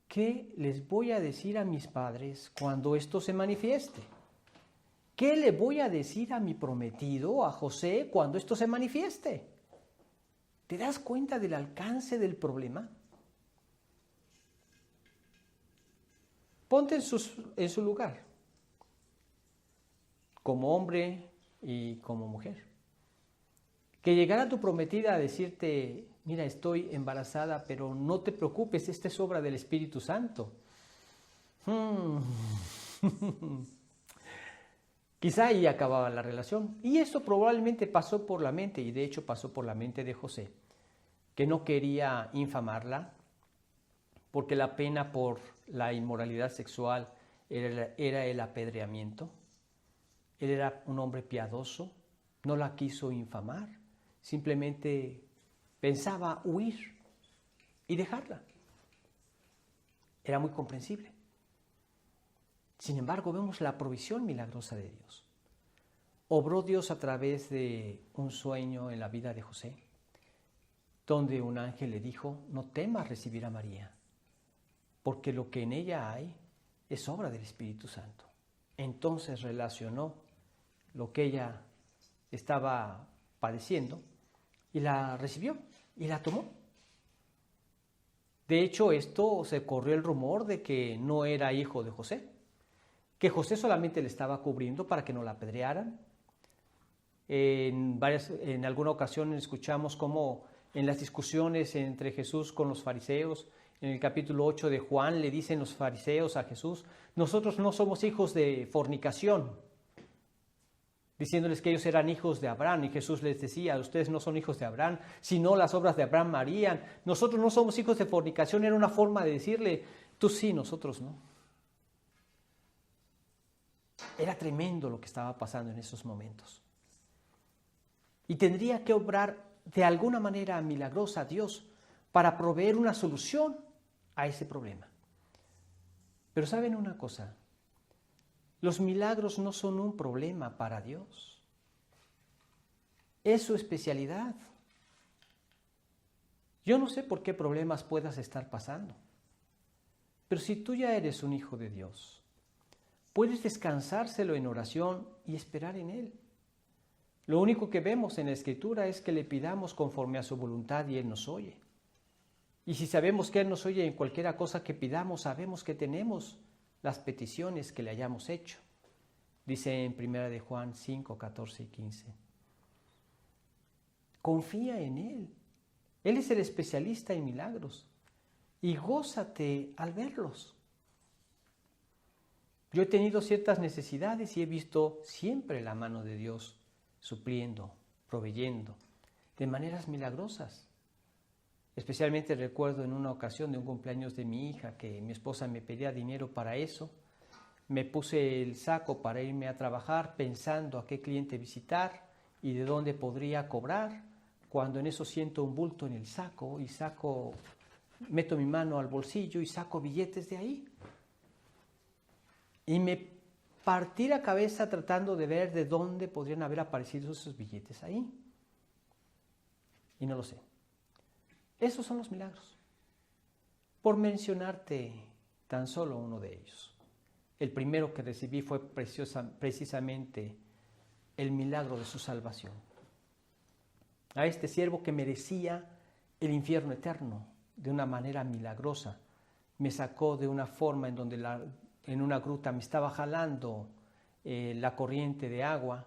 Speaker 1: ¿Qué les voy a decir a mis padres cuando esto se manifieste? ¿Qué le voy a decir a mi prometido, a José, cuando esto se manifieste? ¿Te das cuenta del alcance del problema? Ponte en su lugar, como hombre y como mujer. Que llegara tu prometida a decirte, mira, estoy embarazada, pero no te preocupes, esta es obra del Espíritu Santo. Quizá ahí acababa la relación. Y eso probablemente pasó por la mente, y de hecho pasó por la mente de José, que no quería infamarla, porque la pena por la inmoralidad sexual era el apedreamiento. Él era un hombre piadoso, no la quiso infamar, simplemente pensaba huir y dejarla. Era muy comprensible. Sin embargo, vemos la provisión milagrosa de Dios. Obró Dios a través de un sueño en la vida de José, donde un ángel le dijo, no temas recibir a María, porque lo que en ella hay es obra del Espíritu Santo. Entonces relacionó lo que ella estaba padeciendo y la recibió y la tomó. De hecho, esto se corrió el rumor de que no era hijo de José, que José solamente le estaba cubriendo para que no la apedrearan. En alguna ocasión escuchamos cómo en las discusiones entre Jesús con los fariseos, en el capítulo 8 de Juan, le dicen los fariseos a Jesús, nosotros no somos hijos de fornicación, diciéndoles que ellos eran hijos de Abraham, y Jesús les decía, ustedes no son hijos de Abraham, sino las obras de Abraham harían. Nosotros no somos hijos de fornicación, era una forma de decirle, tú sí, nosotros no. Era tremendo lo que estaba pasando en esos momentos. Y tendría que obrar de alguna manera milagrosa Dios para proveer una solución a ese problema. Pero ¿saben una cosa? Los milagros no son un problema para Dios. Es su especialidad. Yo no sé por qué problemas puedas estar pasando, pero si tú ya eres un hijo de Dios, puedes descansárselo en oración y esperar en Él. Lo único que vemos en la Escritura es que le pidamos conforme a su voluntad y Él nos oye. Y si sabemos que Él nos oye en cualquier cosa que pidamos, sabemos que tenemos las peticiones que le hayamos hecho. Dice en 1 de Juan 5, 14 y 15. Confía en Él. Él es el especialista en milagros. Y gózate al verlos. Yo he tenido ciertas necesidades y he visto siempre la mano de Dios supliendo, proveyendo, de maneras milagrosas. Especialmente recuerdo en una ocasión de un cumpleaños de mi hija que mi esposa me pedía dinero para eso. Me puse el saco para irme a trabajar pensando a qué cliente visitar y de dónde podría cobrar, cuando en eso siento un bulto en el saco y meto mi mano al bolsillo y saco billetes de ahí. Y me partí la cabeza tratando de ver de dónde podrían haber aparecido esos billetes ahí. Y no lo sé. Esos son los milagros. Por mencionarte tan solo uno de ellos. El primero que recibí fue precisamente el milagro de su salvación. A este siervo que merecía el infierno eterno de una manera milagrosa, me sacó de una forma en donde en una gruta me estaba jalando la corriente de agua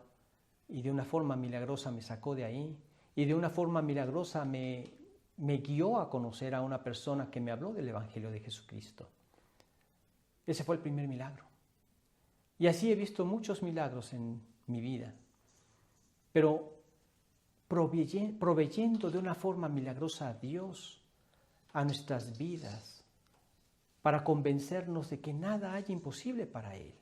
Speaker 1: y de una forma milagrosa me sacó de ahí y de una forma milagrosa me guió a conocer a una persona que me habló del Evangelio de Jesucristo. Ese fue el primer milagro. Y así he visto muchos milagros en mi vida, pero proveyendo de una forma milagrosa a Dios, a nuestras vidas, para convencernos de que nada hay imposible para Él.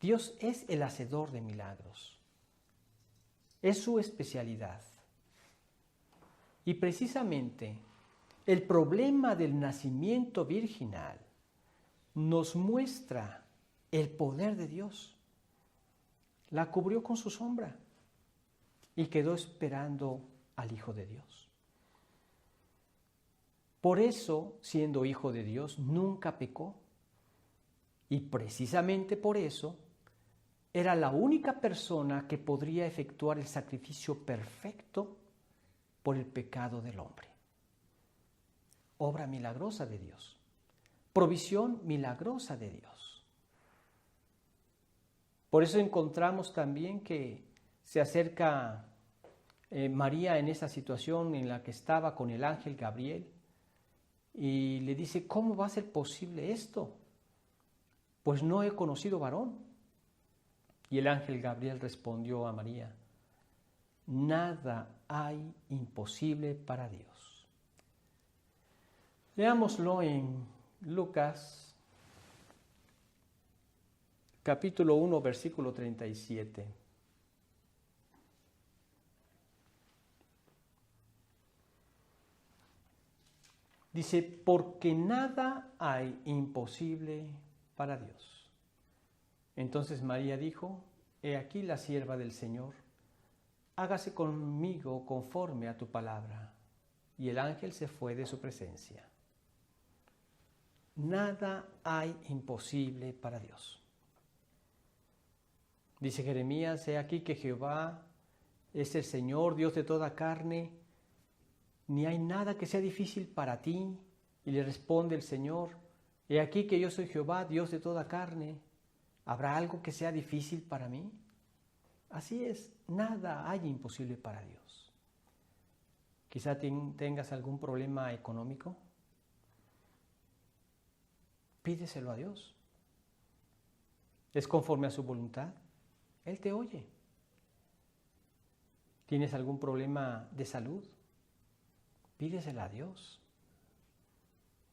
Speaker 1: Dios es el hacedor de milagros. Es su especialidad. Y precisamente el problema del nacimiento virginal nos muestra el poder de Dios. La cubrió con su sombra y quedó esperando al Hijo de Dios. Por eso, siendo Hijo de Dios, nunca pecó. Y precisamente por eso, era la única persona que podría efectuar el sacrificio perfecto por el pecado del hombre. Obra milagrosa de Dios. Provisión milagrosa de Dios. Por eso encontramos también que se acerca María en esa situación en la que estaba con el ángel Gabriel y le dice, ¿cómo va a ser posible esto? Pues no he conocido varón. Y el ángel Gabriel respondió a María, nada hay imposible para Dios. Leámoslo en Lucas, capítulo 1, versículo 37. Dice, porque nada hay imposible para Dios. Entonces María dijo, he aquí la sierva del Señor, hágase conmigo conforme a tu palabra. Y el ángel se fue de su presencia. Nada hay imposible para Dios. Dice Jeremías, he aquí que Jehová es el Señor, Dios de toda carne, ni hay nada que sea difícil para ti. Y le responde el Señor, he aquí que yo soy Jehová, Dios de toda carne. ¿Habrá algo que sea difícil para mí? Así es, nada hay imposible para Dios. Quizá tengas algún problema económico. Pídeselo a Dios. ¿Es conforme a su voluntad? Él te oye. ¿Tienes algún problema de salud? Pídesela a Dios.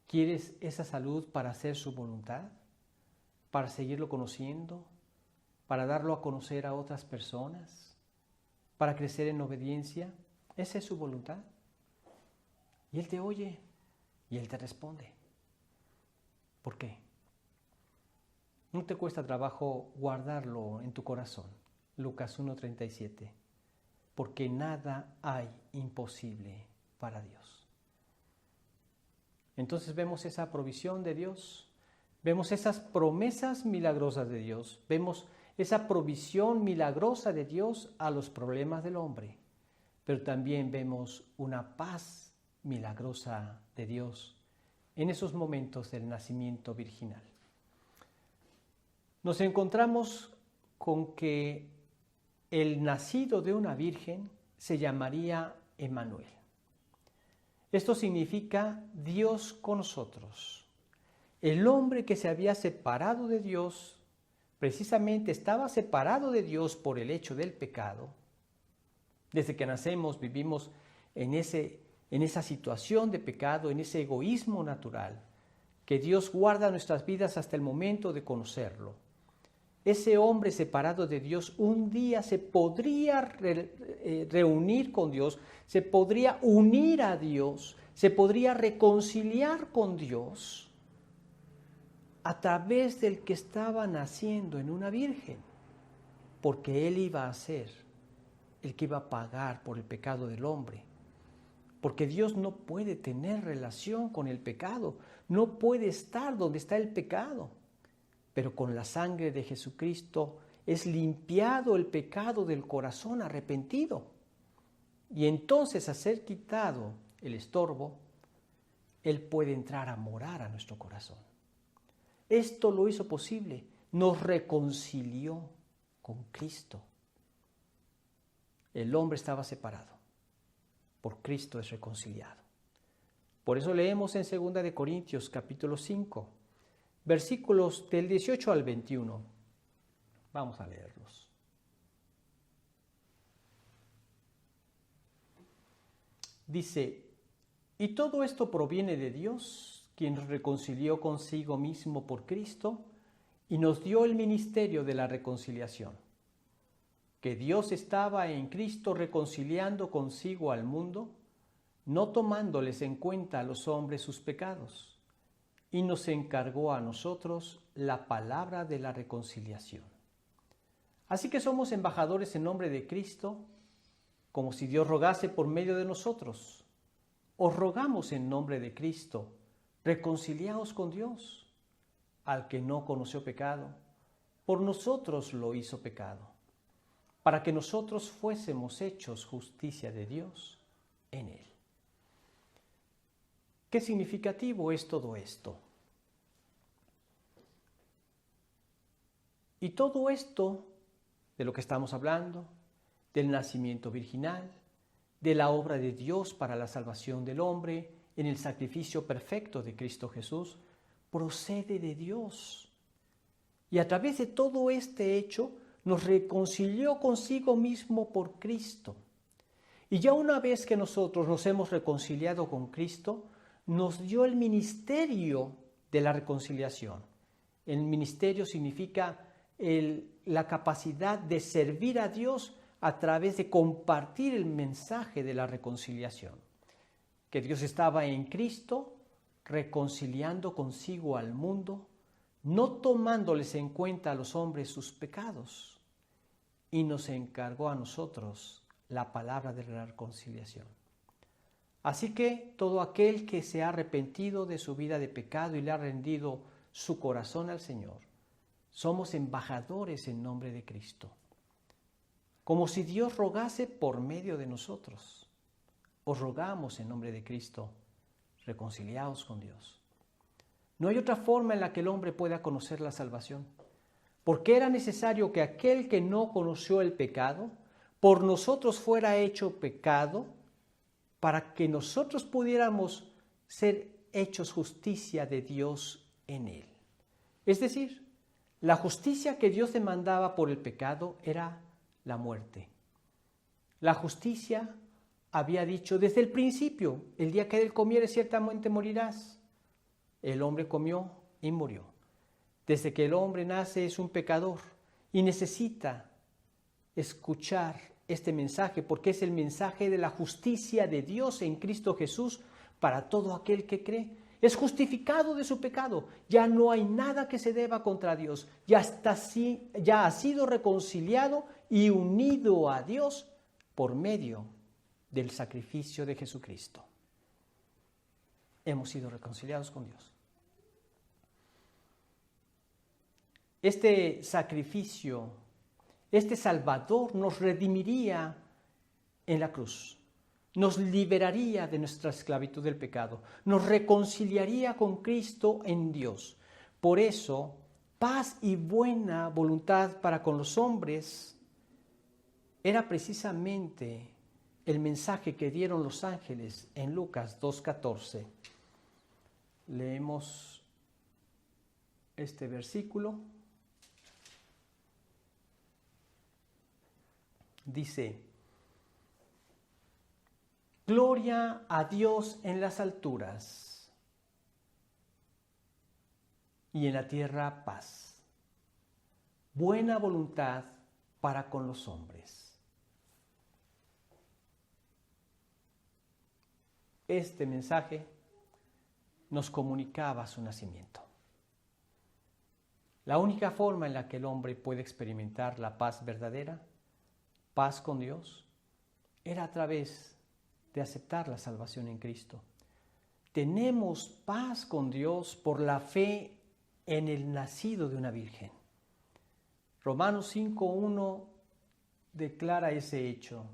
Speaker 1: ¿Quieres esa salud para hacer su voluntad? ¿Para seguirlo conociendo? ¿Para darlo a conocer a otras personas? ¿Para crecer en obediencia? Esa es su voluntad. Y Él te oye y Él te responde. ¿Por qué? No te cuesta trabajo guardarlo en tu corazón. Lucas 1:37. Porque nada hay imposible para Dios. Entonces vemos esa provisión de Dios, vemos esas promesas milagrosas de Dios, vemos esa provisión milagrosa de Dios a los problemas del hombre, pero también vemos una paz milagrosa de Dios en esos momentos del nacimiento virginal. Nos encontramos con que el nacido de una virgen se llamaría Emmanuel. Esto significa Dios con nosotros. El hombre que se había separado de Dios, precisamente estaba separado de Dios por el hecho del pecado. Desde que nacemos vivimos en esa situación de pecado, en ese egoísmo natural, que Dios guarda nuestras vidas hasta el momento de conocerlo. Ese hombre separado de Dios un día se podría reunir con Dios, se podría unir a Dios, se podría reconciliar con Dios a través del que estaba naciendo en una virgen, porque Él iba a ser el que iba a pagar por el pecado del hombre. Porque Dios no puede tener relación con el pecado, no puede estar donde está el pecado. Pero con la sangre de Jesucristo es limpiado el pecado del corazón arrepentido. Y entonces, a ser quitado el estorbo, Él puede entrar a morar a nuestro corazón. Esto lo hizo posible, nos reconcilió con Cristo. El hombre estaba separado, por Cristo es reconciliado. Por eso leemos en 2 de Corintios capítulo 5, versículos del 18 al 21. Vamos a leerlos. Dice, y todo esto proviene de Dios, quien nos reconcilió consigo mismo por Cristo, y nos dio el ministerio de la reconciliación, que Dios estaba en Cristo reconciliando consigo al mundo, no tomándoles en cuenta a los hombres sus pecados, y nos encargó a nosotros la palabra de la reconciliación. Así que somos embajadores en nombre de Cristo, como si Dios rogase por medio de nosotros. Os rogamos en nombre de Cristo, reconciliaos con Dios. Al que no conoció pecado, por nosotros lo hizo pecado, para que nosotros fuésemos hechos justicia de Dios en él. ¿Qué significativo es todo esto? Y todo esto de lo que estamos hablando, del nacimiento virginal, de la obra de Dios para la salvación del hombre en el sacrificio perfecto de Cristo Jesús, procede de Dios. Y a través de todo este hecho nos reconcilió consigo mismo por Cristo. Y ya una vez que nosotros nos hemos reconciliado con Cristo, nos dio el ministerio de la reconciliación. El ministerio significa la capacidad de servir a Dios a través de compartir el mensaje de la reconciliación. Que Dios estaba en Cristo reconciliando consigo al mundo, no tomándoles en cuenta a los hombres sus pecados, y nos encargó a nosotros la palabra de la reconciliación. Así que todo aquel que se ha arrepentido de su vida de pecado y le ha rendido su corazón al Señor, somos embajadores en nombre de Cristo, como si Dios rogase por medio de nosotros. Os rogamos en nombre de Cristo, reconciliaos con Dios. No hay otra forma en la que el hombre pueda conocer la salvación, porque era necesario que aquel que no conoció el pecado, por nosotros fuera hecho pecado, para que nosotros pudiéramos ser hechos justicia de Dios en él. Es decir, la justicia que Dios demandaba por el pecado era la muerte. La justicia había dicho desde el principio, el día que de él comieres ciertamente morirás. El hombre comió y murió. Desde que el hombre nace es un pecador y necesita escuchar este mensaje porque es el mensaje de la justicia de Dios en Cristo Jesús para todo aquel que cree. Es justificado de su pecado. Ya no hay nada que se deba contra Dios. Ya ha sido reconciliado y unido a Dios por medio del sacrificio de Jesucristo. Hemos sido reconciliados con Dios. Este sacrificio, este Salvador nos redimiría en la cruz. Nos liberaría de nuestra esclavitud del pecado, nos reconciliaría con Cristo en Dios. Por eso, paz y buena voluntad para con los hombres era precisamente el mensaje que dieron los ángeles en Lucas 2:14. Leemos este versículo. Dice: Gloria a Dios en las alturas y en la tierra paz, buena voluntad para con los hombres. Este mensaje nos comunicaba su nacimiento. La única forma en la que el hombre puede experimentar la paz verdadera, paz con Dios, era a través de aceptar la salvación en Cristo. Tenemos paz con Dios por la fe en el nacido de una virgen. Romanos 5:1 declara ese hecho.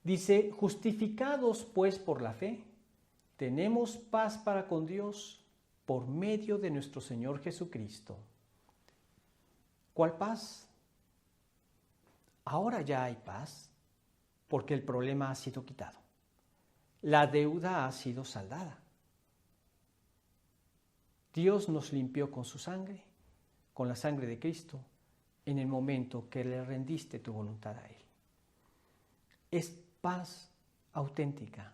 Speaker 1: Dice: justificados pues por la fe, tenemos paz para con Dios por medio de nuestro Señor Jesucristo. ¿Cuál paz? Ahora ya hay paz porque el problema ha sido quitado. La deuda ha sido saldada. Dios nos limpió con su sangre, con la sangre de Cristo, en el momento que le rendiste tu voluntad a Él. Es paz auténtica,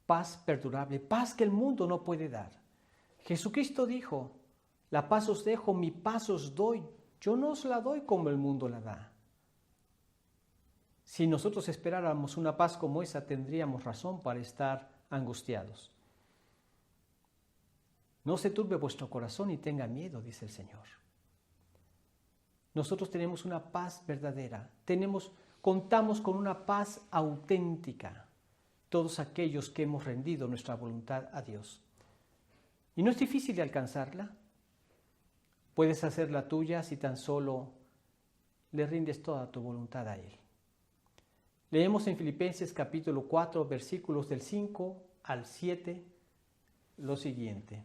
Speaker 1: paz perdurable, paz que el mundo no puede dar. Jesucristo dijo, la paz os dejo, mi paz os doy. Yo no os la doy como el mundo la da. Si nosotros esperáramos una paz como esa, tendríamos razón para estar angustiados. No se turbe vuestro corazón y tenga miedo, dice el Señor. Nosotros tenemos una paz verdadera, contamos con una paz auténtica, todos aquellos que hemos rendido nuestra voluntad a Dios. Y no es difícil de alcanzarla. Puedes hacerla tuya si tan solo le rindes toda tu voluntad a Él. Leemos en Filipenses capítulo 4, versículos del 5 al 7, lo siguiente.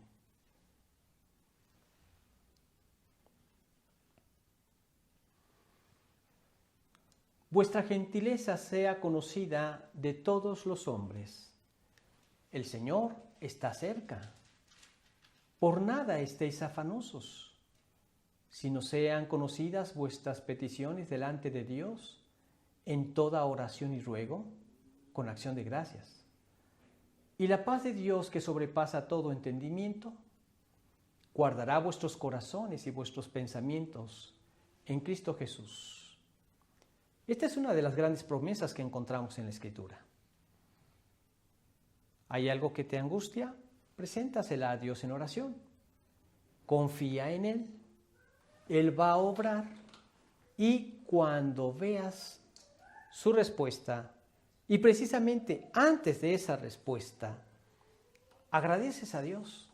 Speaker 1: Vuestra gentileza sea conocida de todos los hombres. El Señor está cerca. Por nada estéis afanosos, sino sean conocidas vuestras peticiones delante de Dios en toda oración y ruego, con acción de gracias. Y la paz de Dios, que sobrepasa todo entendimiento, guardará vuestros corazones y vuestros pensamientos en Cristo Jesús. Esta es una de las grandes promesas que encontramos en la Escritura. ¿Hay algo que te angustia? Preséntasela a Dios en oración. Confía en Él. Él va a obrar. Y cuando veas su respuesta, y precisamente antes de esa respuesta, agradeces a Dios.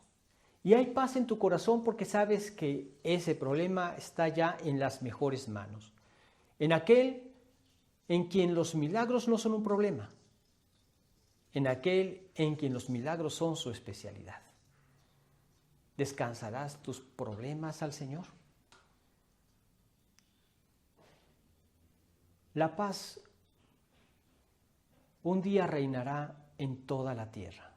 Speaker 1: Y hay paz en tu corazón porque sabes que ese problema está ya en las mejores manos. En aquel en quien los milagros no son un problema, en aquel en quien los milagros son su especialidad. ¿Descansarás tus problemas al Señor? La paz un día reinará en toda la tierra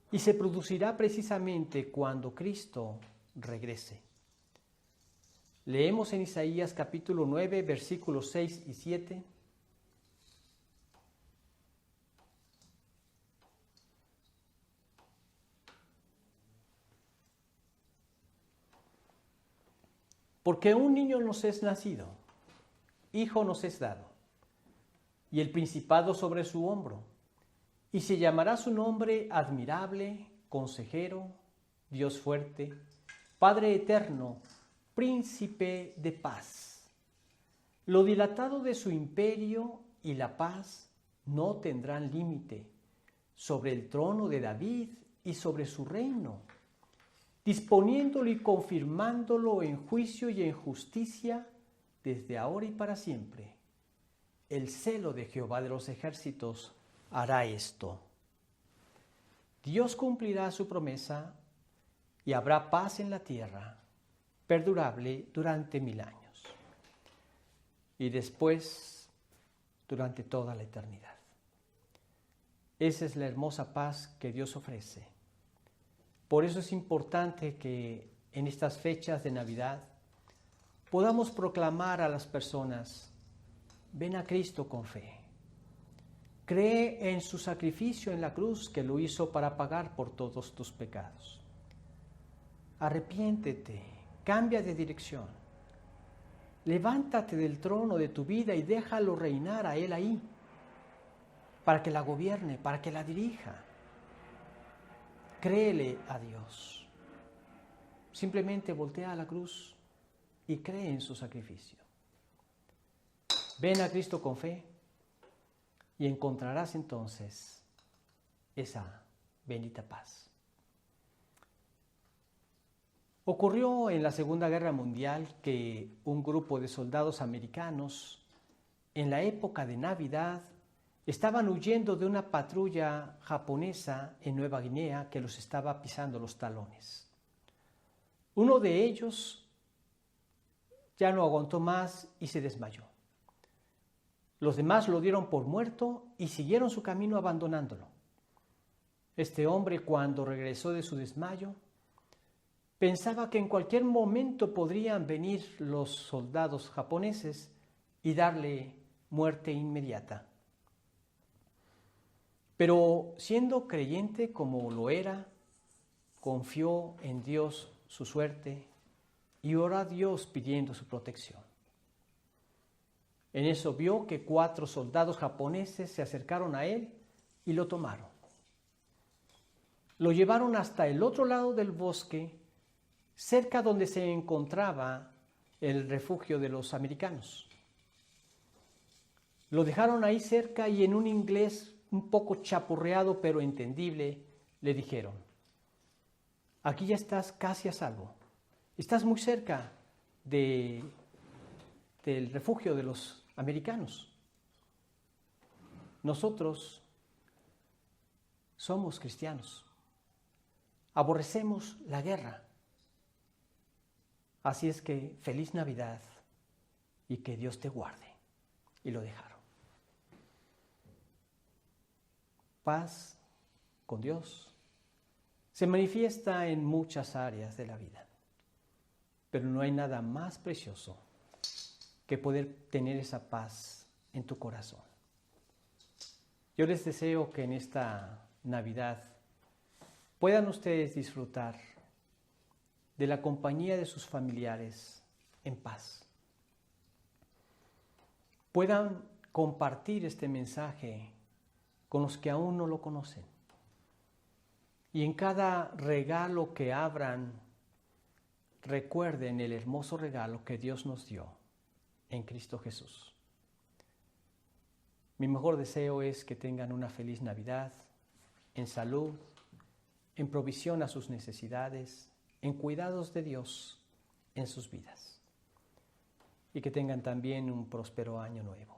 Speaker 1: y se producirá precisamente cuando Cristo regrese. Leemos en Isaías capítulo 9, versículos 6 y 7. Porque un niño nos es nacido, hijo nos es dado, y el principado sobre su hombro, y se llamará su nombre admirable, consejero, Dios fuerte, Padre eterno, príncipe de paz. Lo dilatado de su imperio y la paz no tendrán límite sobre el trono de David y sobre su reino, disponiéndolo y confirmándolo en juicio y en justicia desde ahora y para siempre. El celo de Jehová de los ejércitos hará esto. Dios cumplirá su promesa y habrá paz en la tierra, perdurable durante 1000 años y después durante toda la eternidad. Esa es la hermosa paz que Dios ofrece. Por eso es importante que en estas fechas de Navidad podamos proclamar a las personas: ven a Cristo con fe. Cree en su sacrificio en la cruz, que lo hizo para pagar por todos tus pecados. Arrepiéntete. Cambia de dirección. Levántate del trono de tu vida y déjalo reinar a Él ahí, para que la gobierne, para que la dirija. Créele a Dios. Simplemente voltea a la cruz y cree en su sacrificio. Ven a Cristo con fe y encontrarás entonces esa bendita paz. Ocurrió en la Segunda Guerra Mundial que un grupo de soldados americanos, en la época de Navidad, estaban huyendo de una patrulla japonesa en Nueva Guinea que los estaba pisando los talones. Uno de ellos ya no aguantó más y se desmayó. Los demás lo dieron por muerto y siguieron su camino abandonándolo. Este hombre, cuando regresó de su desmayo, pensaba que en cualquier momento podrían venir los soldados japoneses y darle muerte inmediata. Pero siendo creyente como lo era, confió en Dios su suerte y oró a Dios pidiendo su protección. En eso vio que 4 soldados japoneses se acercaron a él y lo tomaron. Lo llevaron hasta el otro lado del bosque, cerca donde se encontraba el refugio de los americanos. Lo dejaron ahí cerca y en un inglés un poco chapurreado pero entendible le dijeron: aquí ya estás casi a salvo, estás muy cerca del refugio de los americanos. Nosotros somos cristianos, aborrecemos la guerra. Así es que feliz Navidad y que Dios te guarde. Y lo dejaron. Paz con Dios se manifiesta en muchas áreas de la vida, pero no hay nada más precioso que poder tener esa paz en tu corazón. Yo les deseo que en esta Navidad puedan ustedes disfrutar de la compañía de sus familiares en paz. Puedan compartir este mensaje con los que aún no lo conocen. Y en cada regalo que abran, recuerden el hermoso regalo que Dios nos dio en Cristo Jesús. Mi mejor deseo es que tengan una feliz Navidad, en salud, en provisión a sus necesidades, en cuidados de Dios en sus vidas. Y que tengan también un próspero año nuevo.